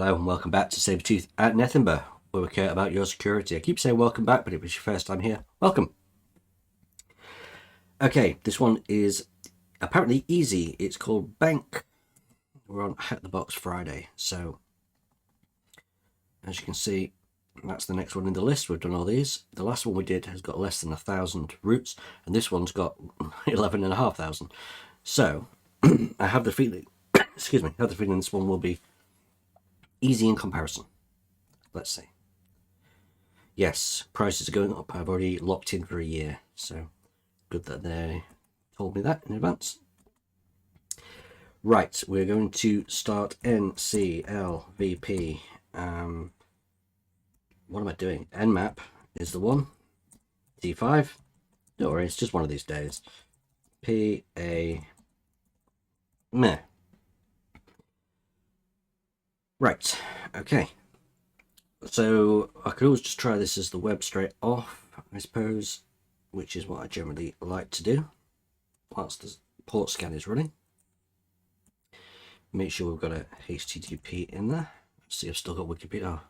Hello and welcome back to Sabretooth at Nethemba, where we care about your security. I keep saying welcome back, but if it's your first time here, welcome. Okay, this one is apparently easy. It's called Bank. We're on HackTheBox Friday, so as you can see, that's the next one in the list. We've done all these. The last one we did has got less than 1,000 roots, and this one's got 11,500. So I have the feeling, excuse me, I have the feeling this one will be easy in comparison. Let's see. Yes, prices are going up. I've already locked in for a year, so good that they told me that in advance. Right, we're going to start NCLVP. What am I doing? Nmap is the one. T5. Don't worry, it's just one of these days. PA. Meh. Right, okay. So I could always just try this as the web straight off, I suppose, which is what I generally like to do whilst the port scan is running. Make sure we've got a HTTP in there. Let's see, I've still got Wikipedia.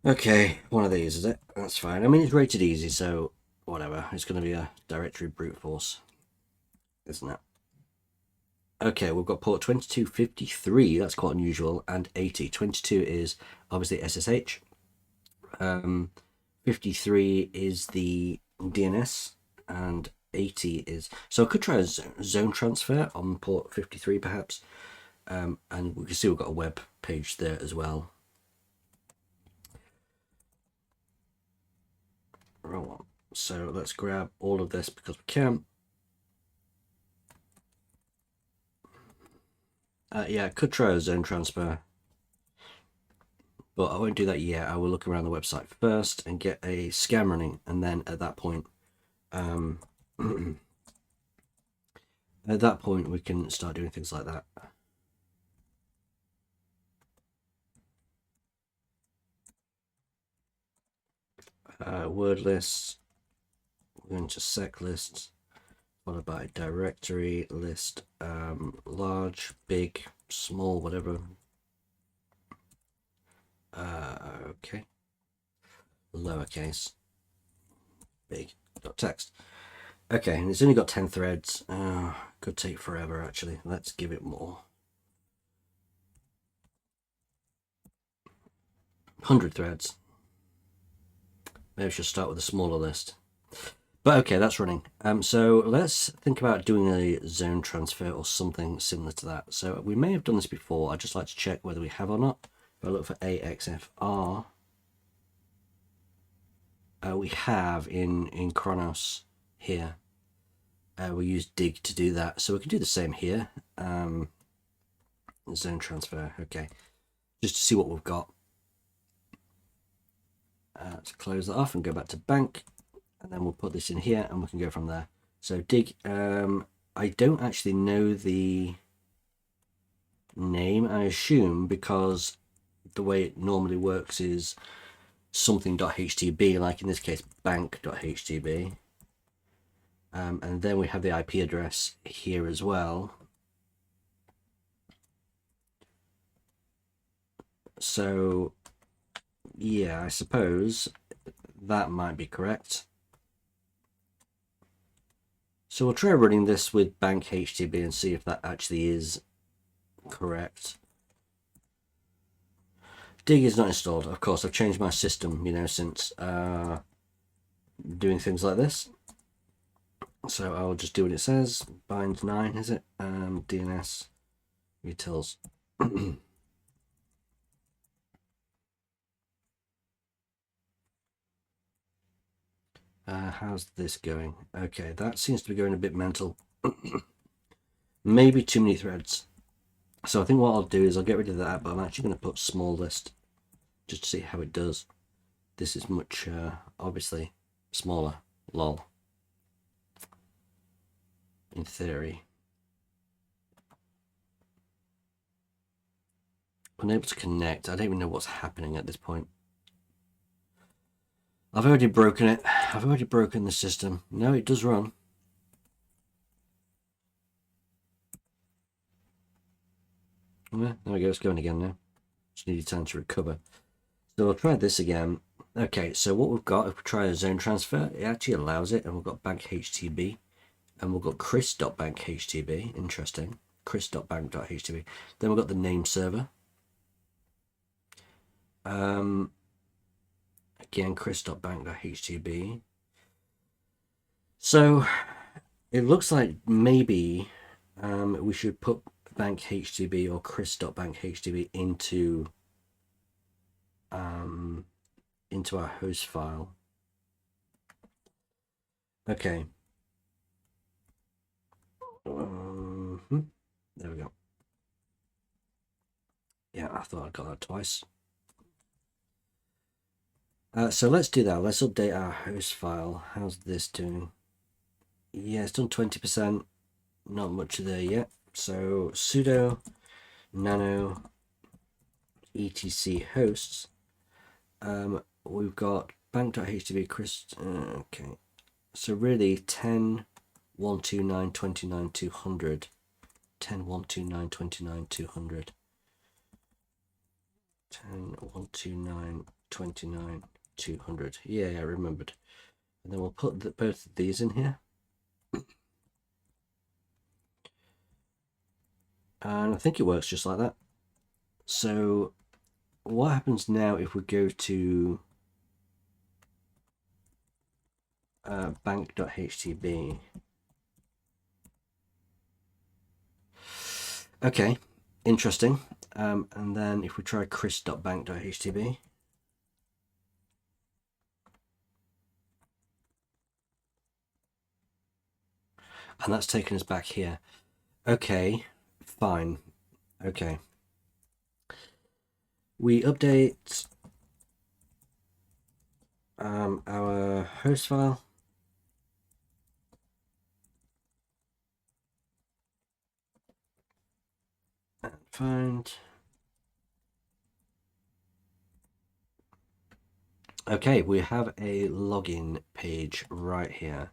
Oh. Okay, one of these, is it? That's fine. I mean, it's rated easy, so whatever. It's going to be a directory brute force, isn't it? Okay, we've got port 2253, that's quite unusual, and 80. 22 is obviously SSH. 53 is the DNS, and 80 is... So I could try a zone transfer on port 53 perhaps, and we can see we've got a web page there as well. Roll on. So let's grab all of this because we can. Yeah, I could try a zone transfer, but I won't do that yet. I will look around the website first and get a scan running, and then at that point, we can start doing things like that. Word lists. We're going to sec lists, followed by directory list, large, big, small, whatever. Okay. Lowercase, big, text. Okay, and it's only got 10 threads. Could take forever, actually. Let's give it more. 100 threads. Maybe I should start with a smaller list. But okay, that's running. So let's think about doing a zone transfer or something similar to that. So we may have done this before. I'd just like to check whether we have or not. If I look for AXFR, we have in Chronos here. We use dig to do that. So we can do the same here. Zone transfer, okay. Just to see what we've got. Let's close that off and go back to bank. And then we'll put this in here and we can go from there. So dig, I don't actually know the name, I assume, because the way it normally works is something.htb, like in this case bank.htb. And then we have the IP address here as well. So yeah, I suppose that might be correct. So we'll try running this with bank HTTP and see if that actually is correct. Dig is not installed. Of course, I've changed my system, you know, since doing things like this. So I'll just do what it says. Bind 9, is it? DNS utils. How's this going? Okay, that seems to be going a bit mental. Maybe too many threads. So I think what I'll do is I'll get rid of that, but I'm actually going to put small list just to see how it does. This is much, obviously, smaller. Lol. In theory. Unable to connect. I don't even know what's happening at this point. I've already broken it. I've already broken the system. No, it does run. Well, there we go, it's going again now. Just needed time to recover. So we'll try this again. Okay, so what we've got, if we try a zone transfer, it actually allows it, and we've got bank HTB, and we've got chris.bank HTB, interesting, chris.bank.htb. Then we've got the name server. Again, chris.bank.htb. So it looks like maybe we should put bank HTB or chris.bank HTB into our host file. Okay. There we go. Yeah, I thought I got that twice. So let's do that. Let's update our host file. How's this doing? Yeah, it's done 20%. Not much there yet. So sudo nano etc hosts. We've got bank.htb chris. Okay. So really 10 129 29 200. 10 129 29 200. 10 129 29 200. Yeah, I remembered. And then we'll put both of these in here. And I think it works just like that. So what happens now if we go to bank.htb? Okay, interesting. And then if we try chris.bank.htb, and that's taken us back here. Okay, fine. Okay. We update our host file. And find. Okay, we have a login page right here.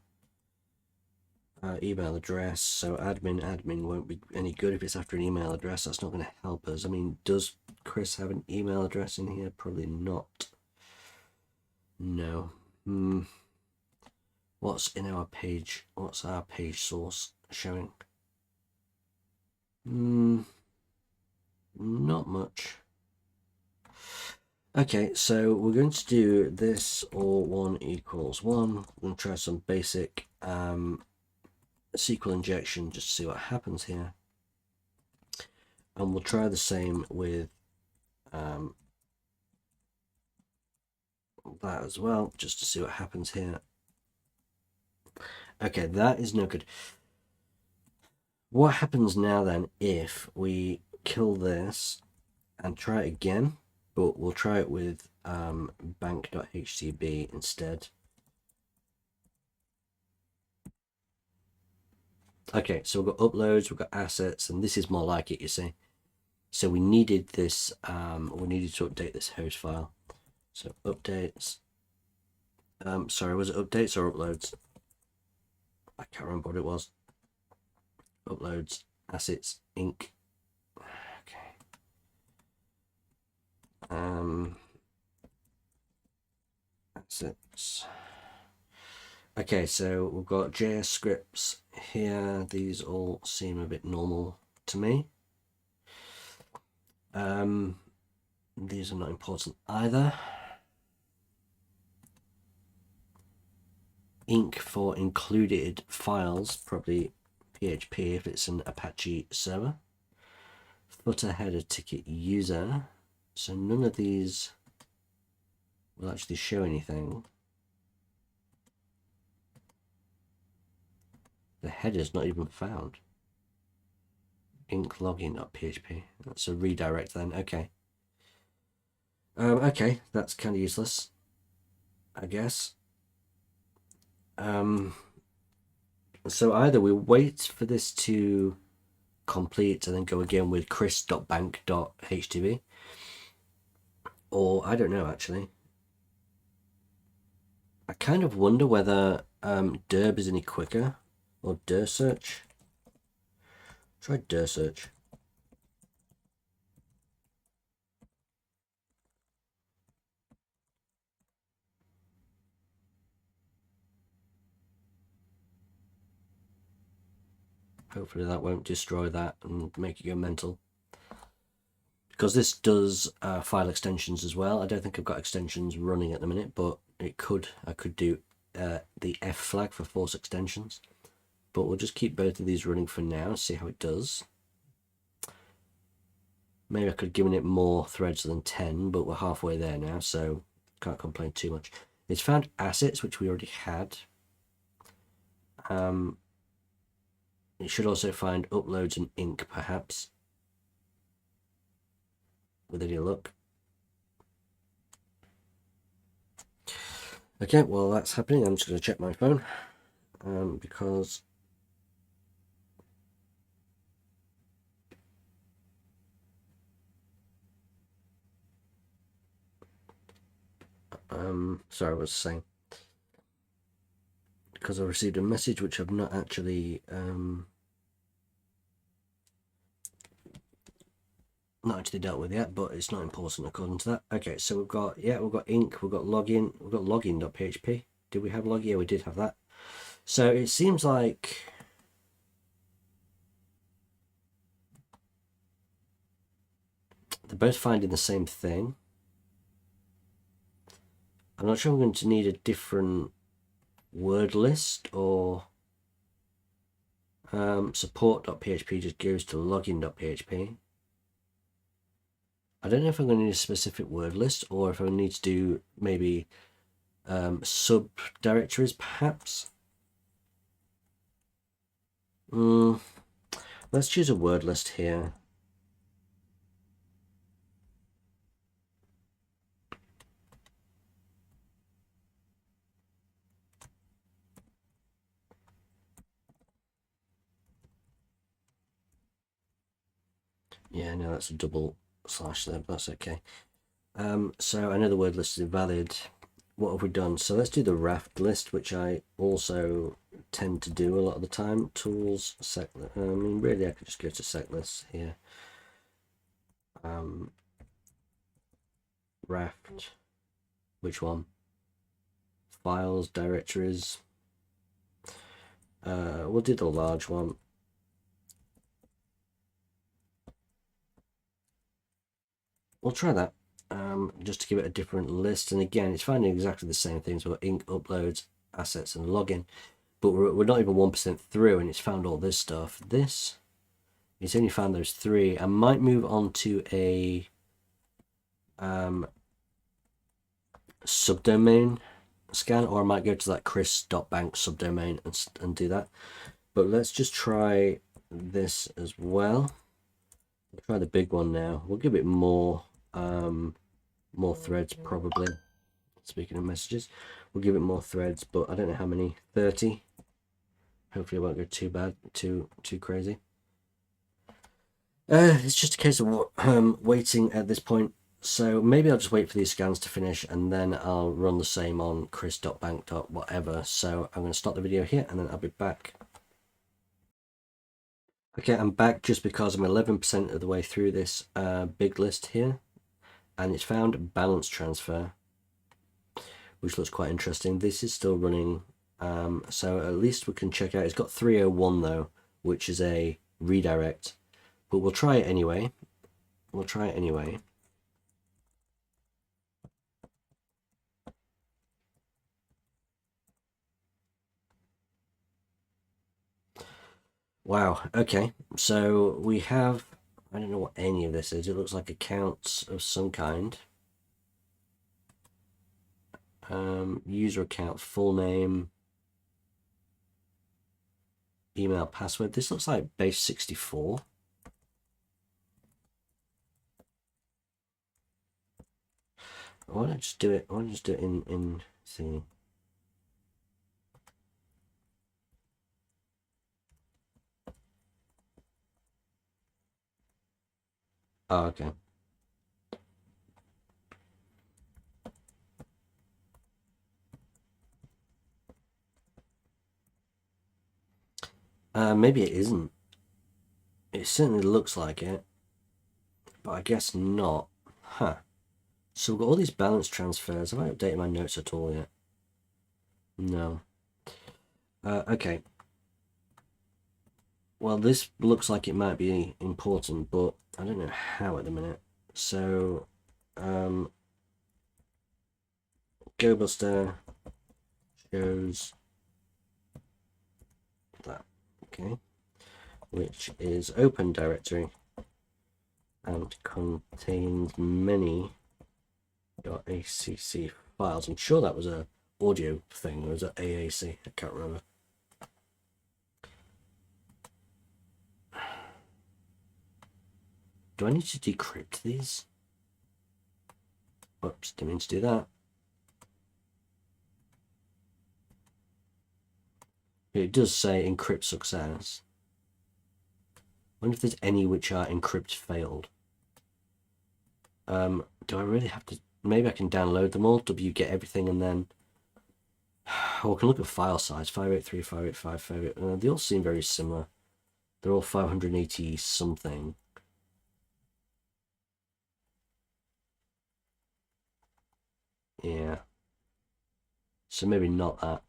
Email address, so admin won't be any good if it's after an email address. That's not going to help us. I mean, does Chris have an email address in here? Probably not. No. What's in our page? What's our page source showing? Not much. Okay, so we're going to do this or 1 equals 1. We're going to try some basic SQL injection just to see what happens here. And we'll try the same with that as well, just to see what happens here. Okay, that is no good. What happens now then if we kill this and try it again, but we'll try it with bank.htb instead. Okay, so we've got uploads, we've got assets, and this is more like it, you see. So we needed this, we needed to update this host file. So updates. Sorry, was it updates or uploads? I can't remember what it was. Uploads, assets, inc. Okay. Assets. Okay, so we've got JS scripts here. These all seem a bit normal to me. These are not important either. Inc for included files, probably PHP if it's an Apache server. Footer header ticket user. So none of these will actually show anything. The header's not even found. Inc login.php. That's a redirect then. Okay. Okay, that's kind of useless, I guess. So either we wait for this to complete and then go again with chris.bank.htb, or I don't know actually. I kind of wonder whether derb is any quicker, or dir search. Try dir search. Hopefully that won't destroy that and make it go mental. Because this does file extensions as well. I don't think I've got extensions running at the minute, but it could. I could do the F flag for force extensions. But we'll just keep both of these running for now, see how it does. Maybe I could have given it more threads than 10, but we're halfway there now, so can't complain too much. It's found assets, which we already had. It should also find uploads and ink, perhaps, with any luck. Okay, well that's happening. I'm just going to check my phone because sorry, I was saying, because I received a message which I've not actually dealt with yet, but it's not important according to that. Okay, so we've got ink, we've got login, we've got login.php. Did we have login? Yeah, we did have that. So it seems like they're both finding the same thing. I'm not sure I'm going to need a different word list, or support.php just goes to login.php. I don't know if I'm going to need a specific word list, or if I need to do maybe subdirectories, perhaps. Let's choose a word list here. Yeah, no, that's a double slash there, but that's okay. So I know the word list is invalid. What have we done? So let's do the raft list, which I also tend to do a lot of the time. Tools, sec. I mean, really, I could just go to sec lists here. Raft. Which one? Files, directories. We'll do the large one. We'll try that. Just to give it a different list, and again it's finding exactly the same things. We've got ink, uploads, assets and login, but we're not even 1% through, and it's found all this stuff. It's only found those three. I might move on to a subdomain scan, or I might go to that chris.bank subdomain and do that. But let's just try this as well. We'll try the big one now. We'll give it more threads probably. Speaking of messages, we'll give it more threads, but I don't know how many. 30. Hopefully it won't go too bad, too crazy. It's just a case of waiting at this point. So maybe I'll just wait for these scans to finish, and then I'll run the same on chris.bank.whatever. So I'm going to stop the video here, and then I'll be back. Okay, I'm back just because I'm 11% of the way through this big list here, and it's found balance transfer, which looks quite interesting. This is still running, so at least we can check out. It's got 301 though, which is a redirect, but we'll try it anyway. Wow, okay, so we have, I don't know what any of this is. It looks like accounts of some kind. User account, full name, email, password. This looks like base 64. Why don't I just do it? Why don't I just do it in thingy? Oh, okay. Maybe it isn't. It certainly looks like it, but I guess not. Huh. So we've got all these balance transfers. Have I updated my notes at all yet? No. Okay. Well, this looks like it might be important, but I don't know how at the minute. So, GoBuster shows that, okay, which is open directory and contains many .acc files. I'm sure that was a audio thing, or was it AAC? I can't remember. Do I need to decrypt these? Oops, didn't mean to do that. It does say encrypt success. I wonder if there's any which are encrypt failed. Do I really have to? Maybe I can download them all, get everything, and then... Oh, I can look at file size, 583, 585, 588. They all seem very similar. They're all 580 something. Yeah. So maybe not that.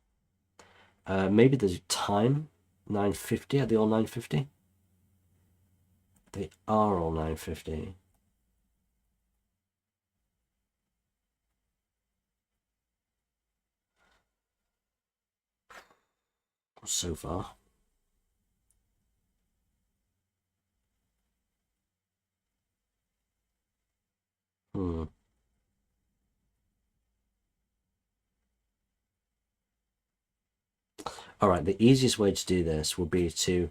Maybe there's time, 950. Are they all 950? They are all 950. So far. All right, the easiest way to do this would be to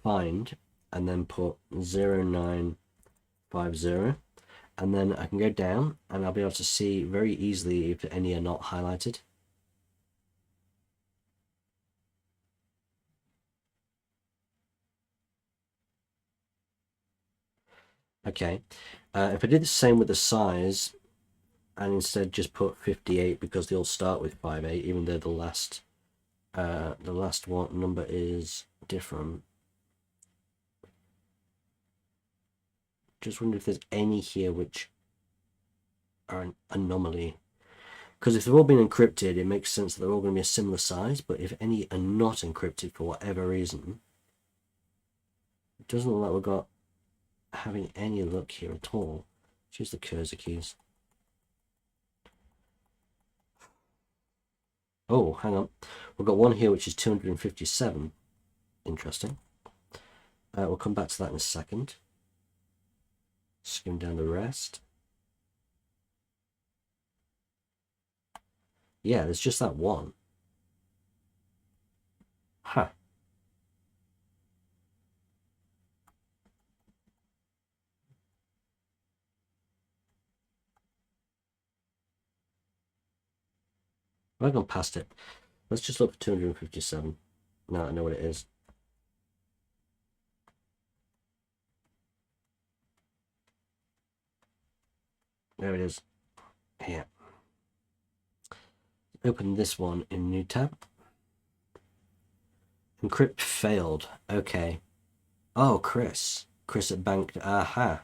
find and then put 0950, and then I can go down and I'll be able to see very easily if any are not highlighted. Okay, if I did the same with the size and instead just put 58, because they all start with 58, even though the last one number is different. Just wonder if there's any here which are an anomaly. Because if they've all been encrypted, it makes sense that they're all going to be a similar size, but if any are not encrypted for whatever reason, it doesn't look like we've got having any luck here at all. Choose the cursor keys. Oh, hang on. We've got one here which is 257. Interesting. We'll come back to that in a second. Skim down the rest. Yeah, there's just that one. Huh. I've gone past it. Let's just look for 257. Now I know what it is. There it is. Here. Open this one in new tab. Encrypt failed. Okay. Oh, Chris at bank. Aha.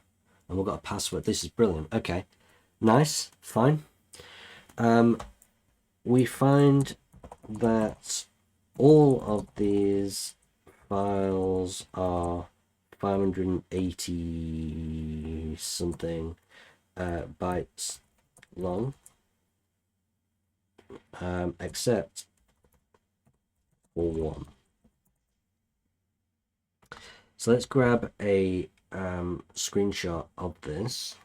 And we've got a password. This is brilliant. Okay. Nice. Fine. We find that all of these files are 580 something bytes long, except for one. So let's grab a screenshot of this.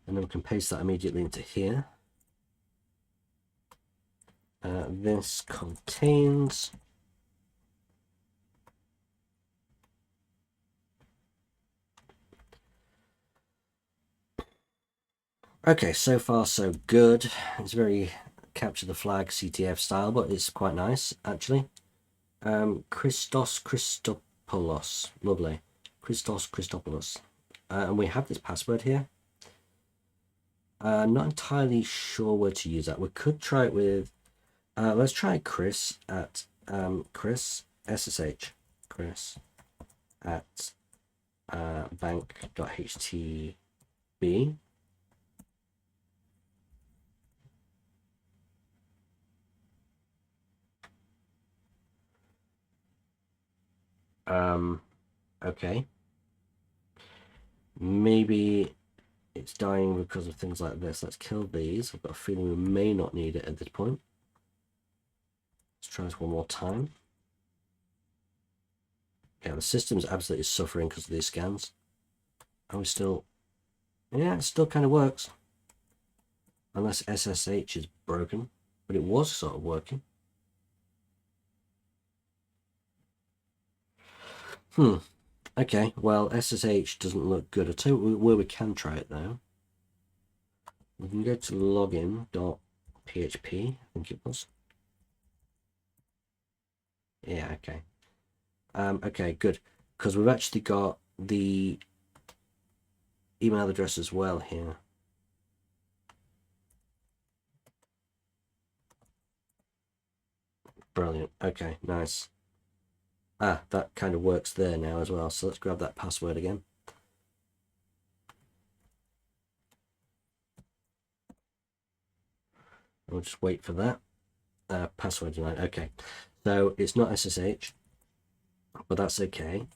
And then we can paste that immediately into here. This contains okay, so far so good. It's very capture the flag CTF style, but it's quite nice actually. Christos Christopoulos, lovely. Christos Christopoulos, and we have this password here. Not entirely sure where to use that. We could try it with. Let's try Chris at Chris SSH Chris at bank.html. B. Okay. Maybe it's dying because of things like this. Let's kill these. I've got a feeling we may not need it at this point. Let's try this one more time. Yeah, the system's absolutely suffering because of these scans. Are we still... Yeah, it still kind of works. Unless SSH is broken. But it was sort of working. Okay, well, SSH doesn't look good. I'll tell you where we can try it, though. We can go to login.php, I think it was. Yeah, okay. Okay, good. Because we've actually got the email address as well here. Brilliant. Okay, nice. Ah, that kind of works there now as well. So let's grab that password again. We'll just wait for that. Password denied. Okay, so it's not SSH, but that's okay.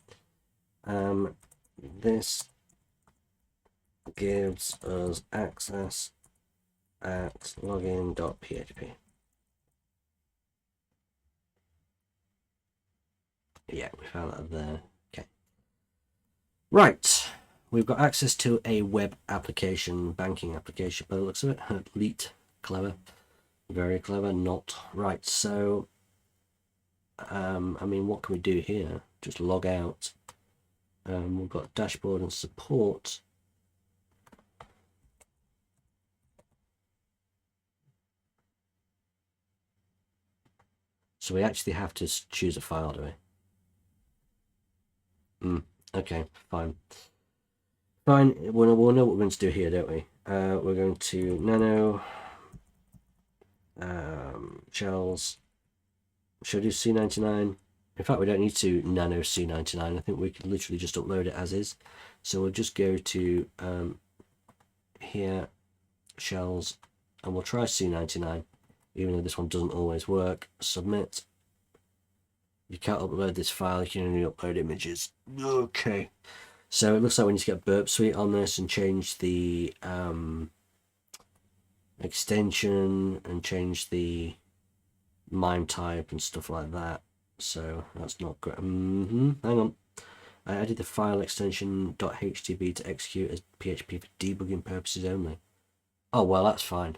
This gives us access at login.php. Yeah, we found that there. Okay. Right. We've got access to a web application, banking application, by the looks of it. Leet. Clever. Very clever. Not. Right. So, I mean, what can we do here? Just log out. We've got dashboard and support. So we actually have to choose a file, do we? Okay, fine. Fine, we'll know what we're going to do here, don't we? We're going to nano shells. Should I do C99? In fact, we don't need to nano C99. I think we can literally just upload it as is. So we'll just go to here, shells, and we'll try C99, even though this one doesn't always work. Submit. You can't upload this file, you can only upload images. Okay. So it looks like we need to get Burp Suite on this and change the extension and change the MIME type and stuff like that. So that's not great. Hang on. I added the file extension .htb to execute as PHP for debugging purposes only. Oh, well, that's fine.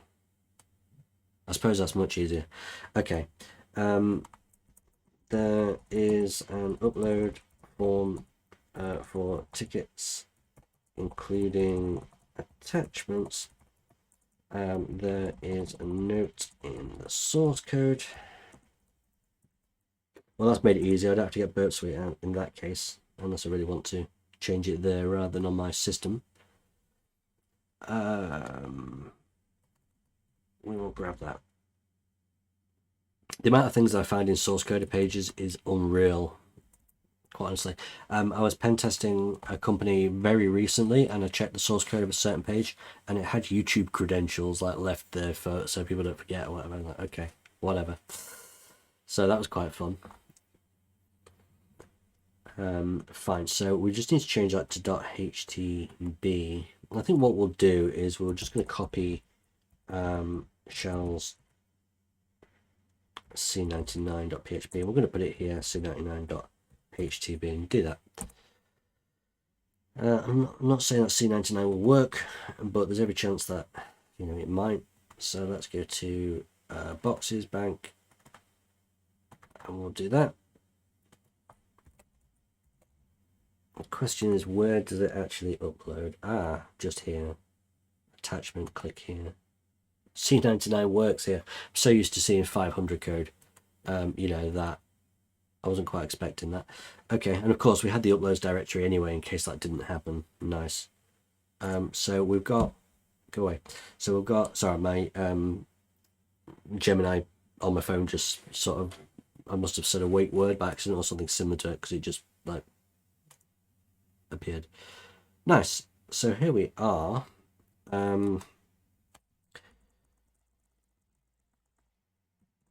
I suppose that's much easier. Okay. There is an upload form for tickets, including attachments. There is a note in the source code. Well, that's made it easier. I'd have to get Burp Suite out in that case, unless I really want to change it there rather than on my system. We will grab that. The amount of things I find in source code pages is unreal, quite honestly. I was pen testing a company very recently, and I checked the source code of a certain page, and it had YouTube credentials like left there for so people don't forget or whatever. I'm like, okay, whatever. So that was quite fun. Fine. So we just need to change that to .htb. I think what we'll do is we're just going to copy shells c99.php. We're going to put it here, c99.htb, and do that. I'm not saying that c99 will work, but there's every chance that it might. So let's go to boxes, bank, and we'll do that. The question is, where does it actually upload? Ah, just here. Attachment, click here. C99 works here. I'm so used to seeing 500 code, that I wasn't quite expecting that. Okay, and of course we had the uploads directory anyway in case that didn't happen. Nice. So we've got, go away. So we've got, sorry, my Gemini on my phone just sort of, I must have said a wait word by accident or something similar to it because it just like appeared. Nice. So here we are.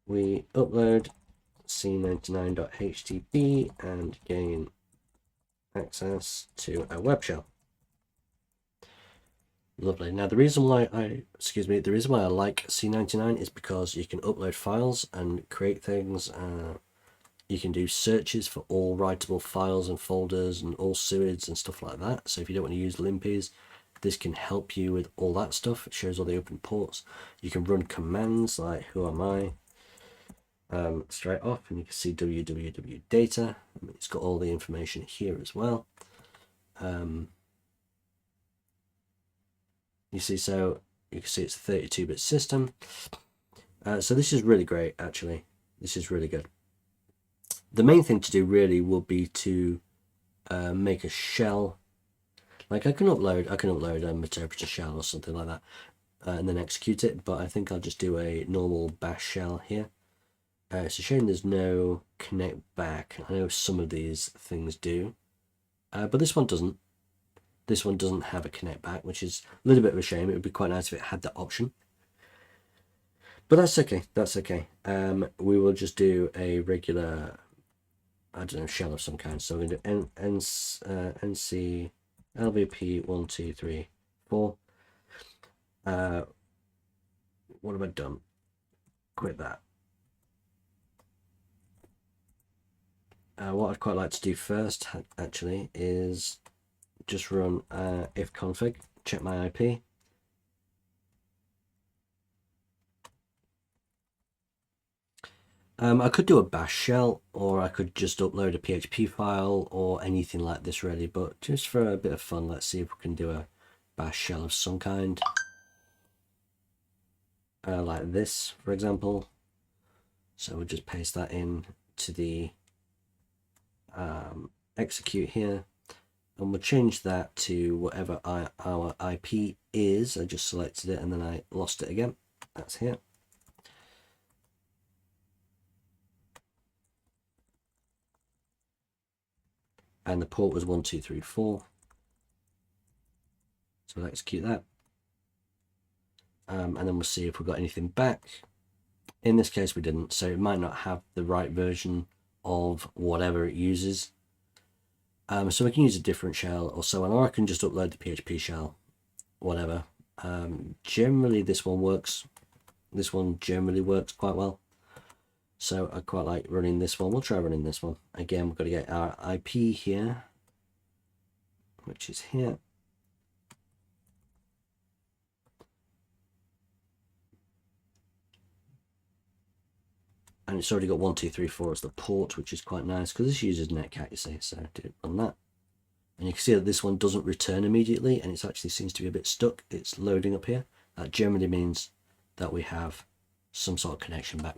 we upload c99.htb and gain access to a web shell. Lovely. Now the reason why I like C99 is because you can upload files and create things. You can do searches for all writable files and folders and all SUIDs and stuff like that. So if you don't want to use limpys, this can help you with all that stuff. It shows all the open ports. You can run commands like who am I straight off, and you can see www data. It's got all the information here as well. You see, so you can see it's a 32-bit system. So this is really great, actually. This is really good. The main thing to do really will be to make a shell. Like I can upload a interpreter shell or something like that and then execute it, but I think I'll just do a normal bash shell here. It's a shame there's no connect back. I know some of these things do, but this one doesn't. This one doesn't have a connect back, which is a little bit of a shame. It would be quite nice if it had that option. But that's okay. That's okay. We will just do a regular, I don't know, shell of some kind. So we're going to do nc lvp 1 2 3 4. What have I done? Quit that. What I'd quite like to do first, actually, is just run ifconfig, check my IP. I could do a bash shell, or I could just upload a PHP file or anything like this really, but just for a bit of fun, let's see if we can do a bash shell of some kind. Like this, for example. So we'll just paste that in to the execute here, and we'll change that to whatever our IP is. I just selected it and then I lost it again. That's here. And the port was 1234. So we'll execute that. And then we'll see if we've got anything back. In this case we didn't, so it might not have the right version of whatever it uses. So we can use a different shell or so on, or I can just upload the PHP shell, whatever. Generally this one works. This one generally works quite well. So I quite like running this one. We'll try running this one. Again, we've got to get our IP here, which is here. And it's already got 1234 as the port, which is quite nice because this uses netcat, you see. So do it on that. And you can see that this one doesn't return immediately, and it actually seems to be a bit stuck. It's loading up here. That generally means that we have some sort of connection back.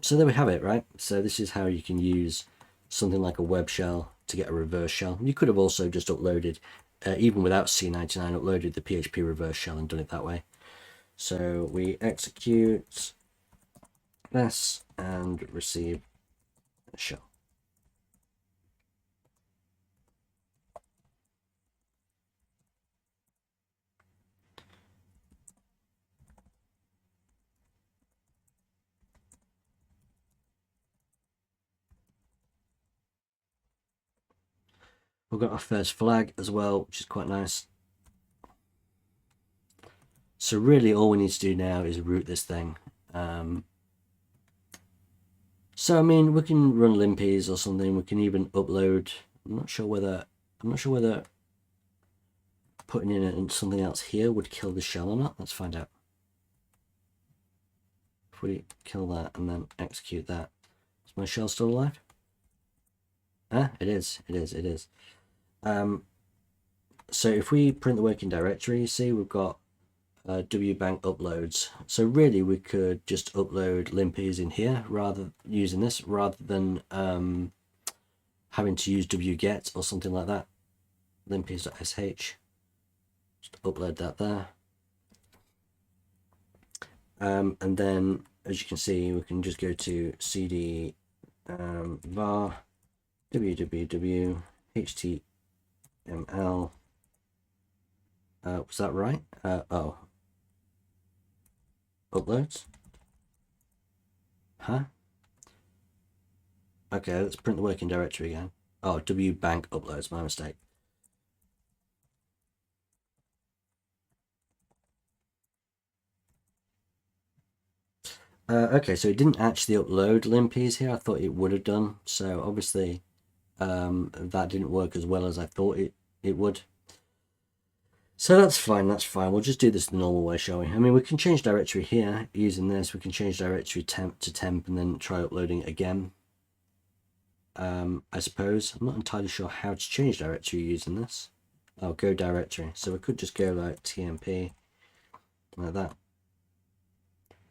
So there we have it, right? So this is how you can use something like a web shell to get a reverse shell. You could have also just uploaded, even without C99, uploaded the PHP reverse shell and done it that way. So we execute this and receive a shell. We've got our first flag as well, which is quite nice. So really all we need to do now is root this thing. So I mean, we can run limpys or something. We can even upload. I'm not sure whether putting in something else here would kill the shell or not. Let's find out. If we kill that and then execute that, is my shell still alive? Ah, it is. It is. It is. So if we print the working directory, you see we've got wbank uploads. So really we could just upload limpys in here rather using this, rather than having to use wget or something like that. limpys.sh, just upload that there. And then as you can see, we can just go to cd var www html Was that right? Oh. Uploads? Huh? Okay, let's print the working directory again. Oh, wbank uploads, my mistake. Okay, so it didn't actually upload limpies here. I thought it would have done. So obviously that didn't work as well as I thought it would. So that's fine, that's fine. We'll just do this the normal way, shall we? I mean, we can change directory here using this. We can change directory temp to temp and then try uploading it again. I suppose. I'm not entirely sure how to change directory using this. Oh, go directory. So we could just go like tmp, like that.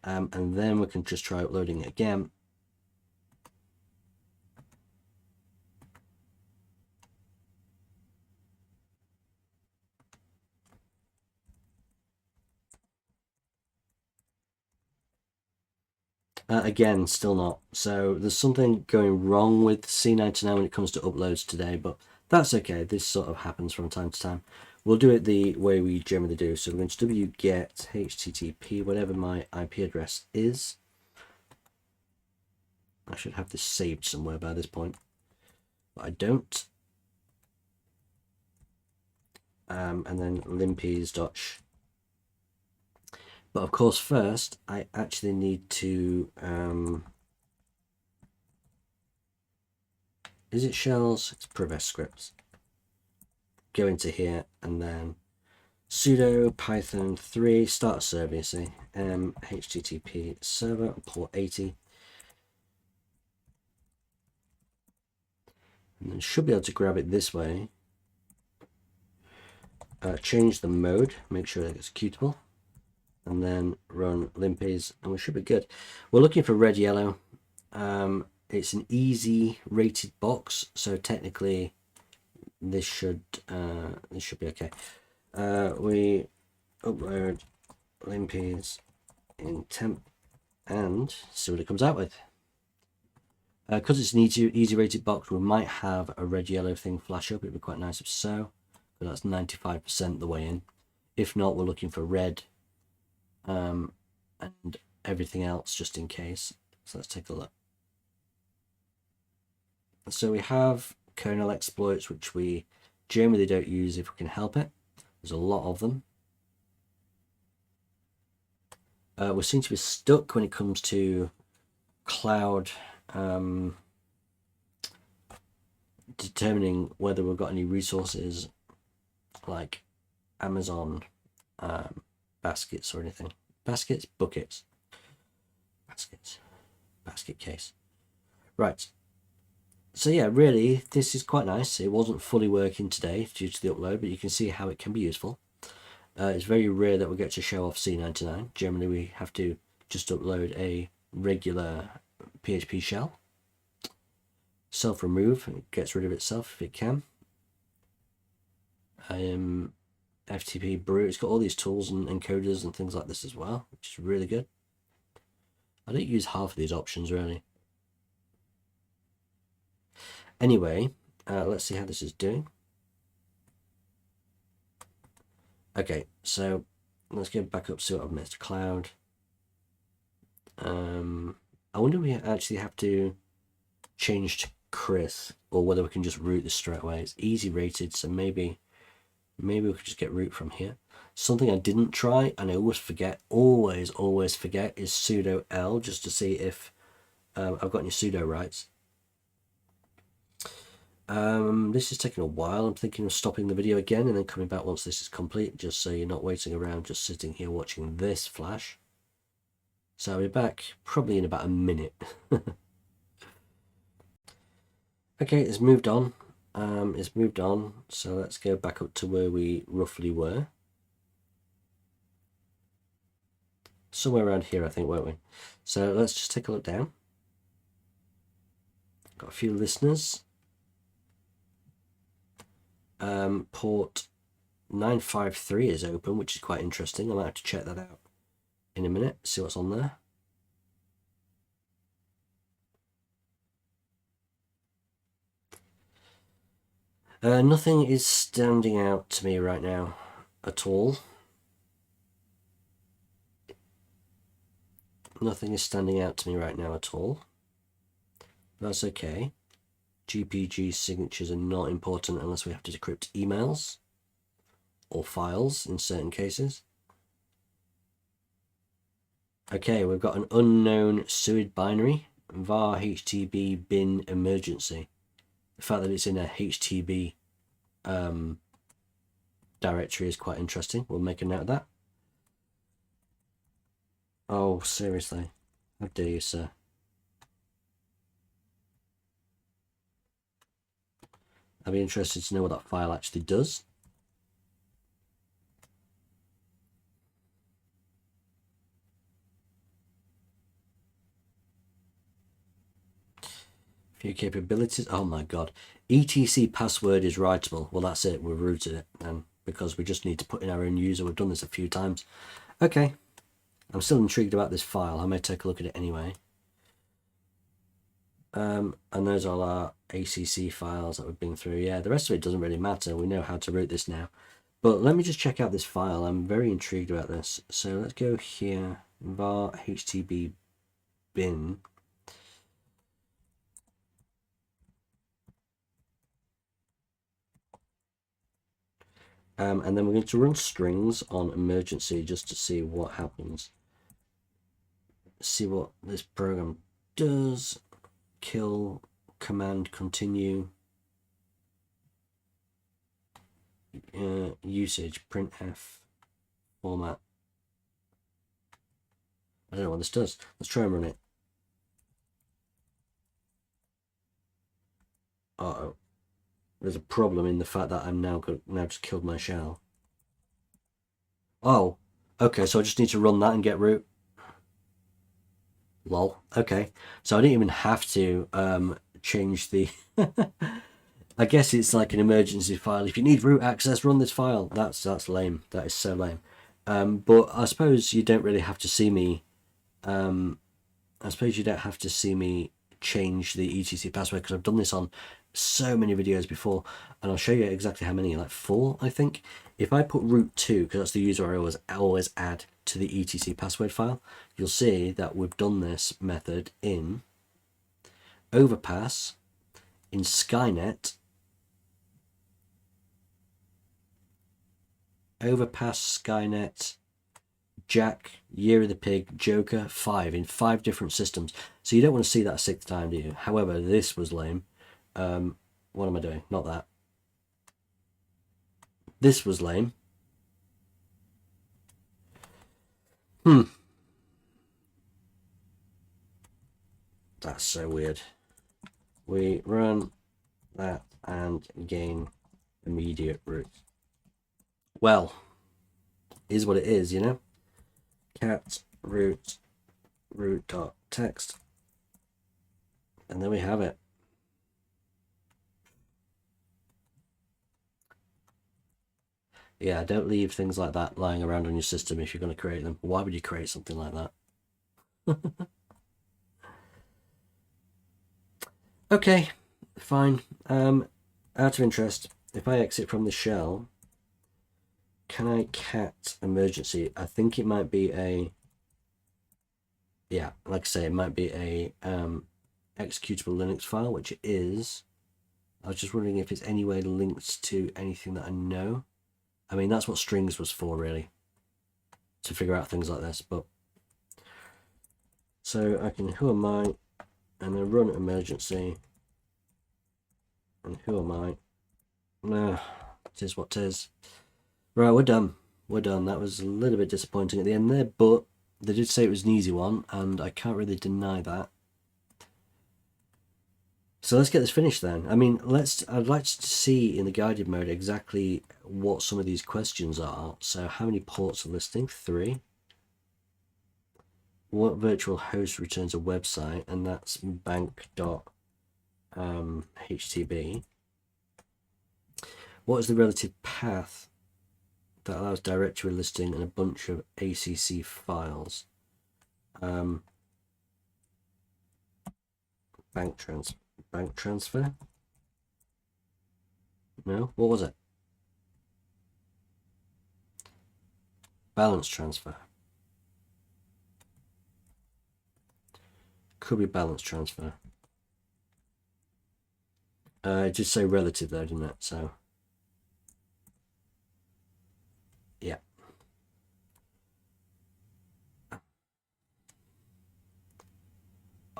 And then we can just try uploading it again. Again, still not. So there's something going wrong with C99 when it comes to uploads today, but that's okay. This sort of happens from time to time. We'll do it the way we generally do. So we're going to wget http, whatever my IP address is. I should have this saved somewhere by this point, but I don't. And then limpies. But of course, first I actually need to. Is it shells? It's prevest scripts. Go into here and then sudo python 3 start a server. You see, http server port 80, and then should be able to grab it this way. Change the mode, make sure that it's executable, and then run limpies, and we should be good. We're looking for red yellow. It's an easy rated box, so technically this should be okay. We upload limpies in temp and see what it comes out with. Because it's an easy rated box, we might have a red yellow thing flash up. It'd be quite nice if so, but that's 95% the way in. If not, we're looking for red and everything else just in case. So let's take a look. So we have kernel exploits, which we generally don't use if we can help it. There's a lot of them. We seem to be stuck when it comes to cloud determining whether we've got any resources like Amazon baskets or anything. Baskets, buckets, baskets, basket case. Right. So yeah, really, this is quite nice. It wasn't fully working today due to the upload, but you can see how it can be useful. It's very rare that we get to show off C99. Generally, we have to just upload a regular PHP shell. Self-remove, it gets rid of itself if it can. FTP brew, it's got all these tools and encoders and things like this as well, which is really good. I don't use half of these options really. Anyway, let's see how this is doing. Okay, so let's go back up, see what I've missed. Cloud. I wonder if we actually have to change to Chris or whether we can just root this straight away. It's easy rated, so maybe we could just get root from here. Something I didn't try and I always forget, always forget, is sudo l, just to see if I've got any sudo rights. This is taking a while. I'm thinking of stopping the video again and then coming back once this is complete, just so you're not waiting around just sitting here watching this flash. So I'll be back probably in about a minute. Okay, it's moved on. So let's go back up to where we roughly were. Somewhere around here, I think, weren't we? So let's just take a look down. Got a few listeners. Port 953 is open, which is quite interesting. I might have to check that out in a minute, see what's on there. Nothing is standing out to me right now. at all. Nothing is standing out to me right now at all. That's okay. GPG signatures are not important unless we have to decrypt emails or files in certain cases. Okay, we've got an unknown SUID binary, var HTB bin emergency. The fact that it's in a HTB directory is quite interesting. We'll make a note of that. Oh, seriously. How dare you, sir? I'd be interested to know what that file actually does. Few capabilities. Oh my god. ETC password is writable. Well, that's it. We've rooted it then because we just need to put in our own user. We've done this a few times. Okay. I'm still intrigued about this file. I may take a look at it anyway. And those are all our ACC files that we've been through. Yeah, the rest of it doesn't really matter. We know how to root this now. But let me just check out this file. I'm very intrigued about this. So let's go here. var HTB bin. And then we're going to run strings on emergency just to see what happens. See what this program does. Kill, command, continue. Usage, printf, format. I don't know what this does. Let's try and run it. Uh-oh. There's a problem in the fact that I'm now just killed my shell. Oh, okay, so I just need to run that and get root. Lol. Okay, so I didn't even have to change the... I guess it's like an emergency file. If you need root access, run this file. That's lame. That is so lame. But I suppose you don't really have to see me... I suppose you don't have to see me change the etc password because I've done this on so many videos before, and I'll show you exactly how many, like 4 I think. If I put root 2, because that's the user I always add to the etc password file, you'll see that we've done this method in overpass, in Skynet, overpass, Skynet, Jack, Year of the Pig, Joker, 5 in 5 different systems. So you don't want to see that a 6th time, do you? However, this was lame. What am I doing? Not that. This was lame. That's so weird. We run that and gain immediate root. Well, is what it is, you know? Cat root dot text, and then we have it. Yeah, don't leave things like that lying around on your system if you're going to create them. Why would you create something like that? Okay, fine. Out of interest, if I exit from the shell, can I cat emergency? I think it might be a... Yeah, like I say, it might be a executable Linux file, which it is. I was just wondering if it's any way linked to anything that I know. I mean, that's what strings was for, really, to figure out things like this. But so I can who am I, and then run emergency, and who am I? Nah, it is what it is. Right, we're done. We're done. That was a little bit disappointing at the end there, but they did say it was an easy one, and I can't really deny that. So let's get this finished then. I mean, I'd like to see in the guided mode exactly what some of these questions are. So how many ports are listing? 3. What virtual host returns a website? And that's bank.htb. What is the relative path that allows directory listing and a bunch of ACC files? Bank transfer? No? What was it? Balance transfer. Could be balance transfer. It did say relative though, didn't it? So, yeah.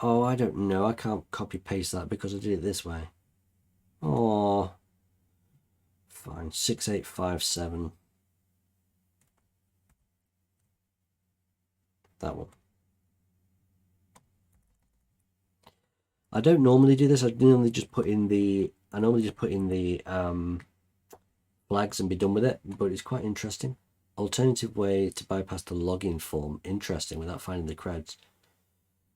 Oh, I don't know. I can't copy paste that because I did it this way. Oh, fine. 6857. That one. I don't normally do this. I normally just put in the flags and be done with it, but it's quite interesting. Alternative way to bypass the login form. Interesting, without finding the creds.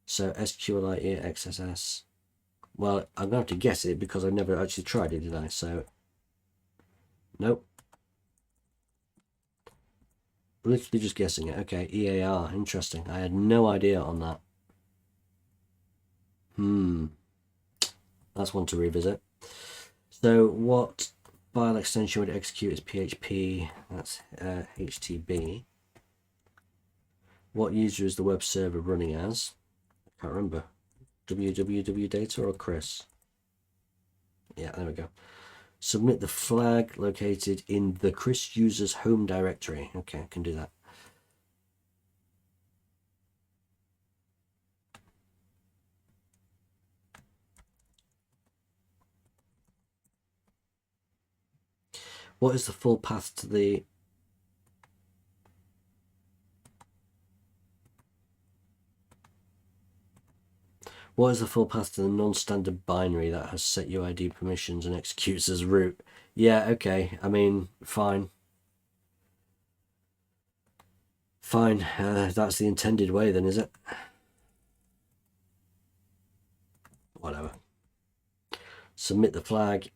So SQLite XSS. Well, I'm going to have to guess it because I've never actually tried it, did I? So, nope. Literally just guessing it. Okay, EAR. Interesting. I had no idea on that. That's one to revisit. So what file extension would execute is PHP. That's HTB. What user is the web server running as? I can't remember. www data or Chris? Yeah, there we go. Submit the flag located in the Chris user's home directory. Okay, I can do that. What is the full path to the... What is the full path to the non-standard binary that has set UID permissions and executes as root? Yeah, okay. I mean, fine. Fine. That's the intended way then, is it? Whatever. Submit the flag.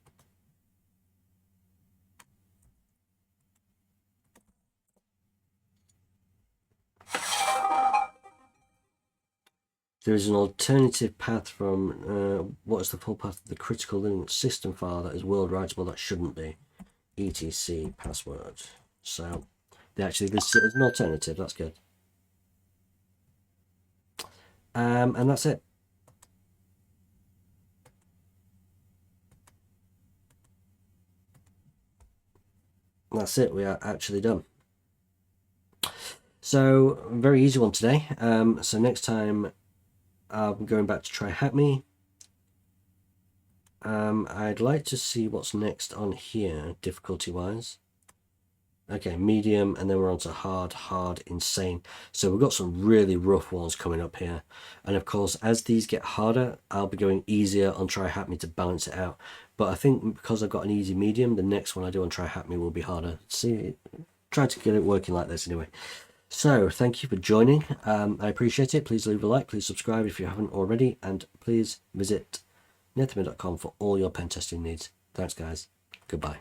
There is an alternative path from what is the full path of the critical Linux system file that is world writable that shouldn't be. etc password. So actually this is an alternative. That's good. And that's it. That's it. We are actually done. So very easy one today. So next time I'm going back to try HackMe. I'd like to see what's next on here, difficulty wise. Okay, medium, and then we're on to hard, insane. So we've got some really rough ones coming up here. And of course, as these get harder, I'll be going easier on Try Hack Me to balance it out. But I think because I've got an easy medium, the next one I do on Try Hack Me will be harder. See, try to get it working like this anyway. So thank you for joining. I appreciate it. Please leave a like, please subscribe if you haven't already, and please visit Nethemba.com for all your pen testing needs. Thanks, guys. Goodbye.